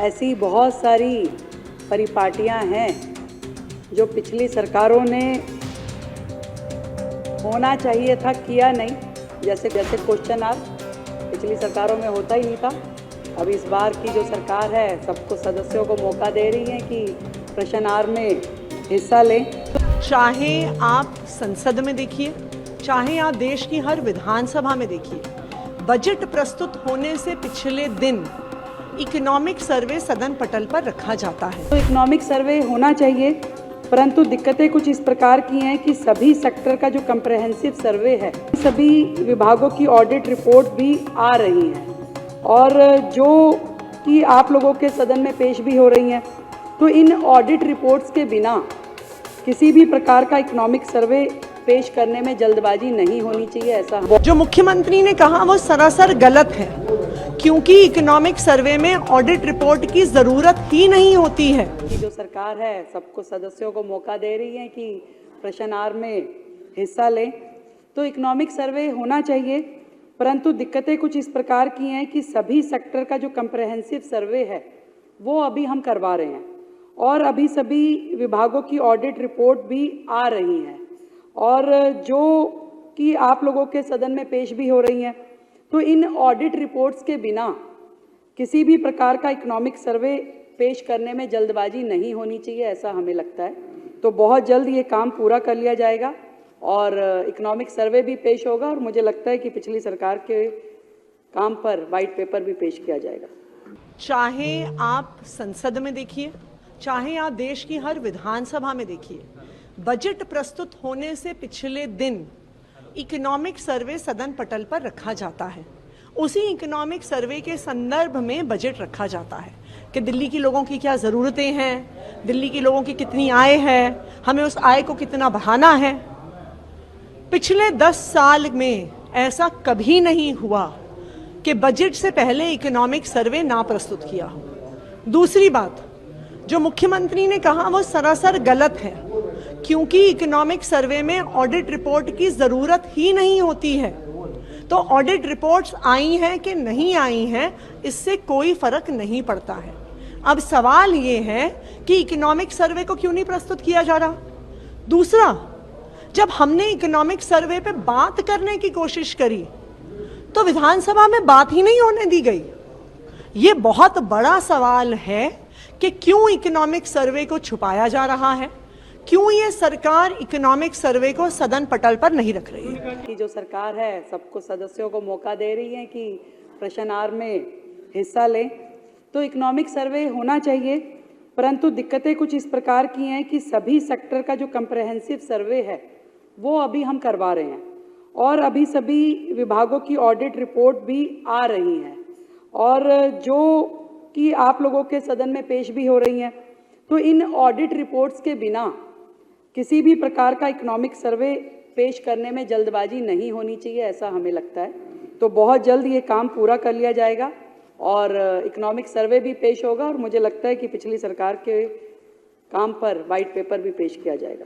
ऐसी बहुत सारी परिपाटियां हैं जो पिछली सरकारों ने होना चाहिए था, किया नहीं। जैसे क्वेश्चन आवर पिछली सरकारों में होता ही नहीं था। अब इस बार की जो सरकार है सबको सदस्यों को मौका दे रही है कि प्रश्न आवर में हिस्सा लें। चाहे आप संसद में देखिए, चाहे आप देश की हर विधानसभा में देखिए, बजट प्रस्तुत होने से पिछले दिन इकोनॉमिक सर्वे सदन पटल पर रखा जाता है। तो इकोनॉमिक सर्वे होना चाहिए, परंतु दिक्कतें कुछ इस प्रकार की हैं कि सभी सेक्टर का जो कंप्रहेंसिव सर्वे है, सभी विभागों की ऑडिट रिपोर्ट भी आ रही हैं और जो कि आप लोगों के सदन में पेश भी हो रही हैं। तो इन ऑडिट रिपोर्ट्स के बिना किसी भी प्रकार का इकोनॉमिक सर्वे पेश करने में जल्दबाजी नहीं होनी चाहिए। ऐसा जो मुख्यमंत्री ने कहा वो सरासर गलत है, क्योंकि इकोनॉमिक सर्वे में ऑडिट रिपोर्ट की जरूरत ही नहीं होती है। कि जो सरकार है सबको सदस्यों को मौका दे रही है कि प्रश्न आवर में हिस्सा लें। तो इकोनॉमिक सर्वे होना चाहिए, परंतु दिक्कतें कुछ इस प्रकार की हैं कि सभी सेक्टर का जो कंप्रहेंसिव सर्वे है वो अभी हम करवा रहे हैं और अभी सभी विभागों की ऑडिट रिपोर्ट भी आ रही हैं और जो कि आप लोगों के सदन में पेश भी हो रही हैं। तो इन ऑडिट रिपोर्ट्स के बिना किसी भी प्रकार का इकोनॉमिक सर्वे पेश करने में जल्दबाजी नहीं होनी चाहिए, ऐसा हमें लगता है। तो बहुत जल्द ये काम पूरा कर लिया जाएगा और इकोनॉमिक सर्वे भी पेश होगा और मुझे लगता है कि पिछली सरकार के काम पर वाइट पेपर भी पेश किया जाएगा। चाहे आप संसद में देखिए, चाहे आप देश की हर विधानसभा में देखिए, बजट प्रस्तुत होने से पिछले दिन इकोनॉमिक सर्वे सदन पटल पर रखा जाता है। उसी इकोनॉमिक सर्वे के संदर्भ में बजट रखा जाता है कि दिल्ली के लोगों की क्या ज़रूरतें हैं, दिल्ली के लोगों की कितनी आय है, हमें उस आय को कितना बढ़ाना है। पिछले 10 साल में ऐसा कभी नहीं हुआ कि बजट से पहले इकोनॉमिक सर्वे ना प्रस्तुत किया हो। दूसरी बात, जो मुख्यमंत्री ने कहा वो सरासर गलत है, क्योंकि इकोनॉमिक सर्वे में ऑडिट रिपोर्ट की जरूरत ही नहीं होती है। तो ऑडिट रिपोर्ट्स आई हैं कि नहीं आई हैं, इससे कोई फर्क नहीं पड़ता है। अब सवाल ये है कि इकोनॉमिक सर्वे को क्यों नहीं प्रस्तुत किया जा रहा। दूसरा, जब हमने इकोनॉमिक सर्वे पे बात करने की कोशिश करी तो विधानसभा में बात ही नहीं होने दी गई। ये बहुत बड़ा सवाल है कि क्यों इकोनॉमिक सर्वे को छुपाया जा रहा है, क्यों ये सरकार इकोनॉमिक सर्वे को सदन पटल पर नहीं रख रही है। कि जो सरकार है सबको सदस्यों को मौका दे रही है कि प्रश्न आवर में हिस्सा लें। तो इकोनॉमिक सर्वे होना चाहिए, परंतु दिक्कतें कुछ इस प्रकार की हैं कि सभी सेक्टर का जो कंप्रहेंसिव सर्वे है वो अभी हम करवा रहे हैं और अभी सभी विभागों की ऑडिट रिपोर्ट भी आ रही हैं और जो कि आप लोगों के सदन में पेश भी हो रही हैं। तो इन ऑडिट रिपोर्ट्स के बिना किसी भी प्रकार का इकोनॉमिक सर्वे पेश करने में जल्दबाजी नहीं होनी चाहिए, ऐसा हमें लगता है। तो बहुत जल्द ये काम पूरा कर लिया जाएगा और इकोनॉमिक सर्वे भी पेश होगा और मुझे लगता है कि पिछली सरकार के काम पर वाइट पेपर भी पेश किया जाएगा।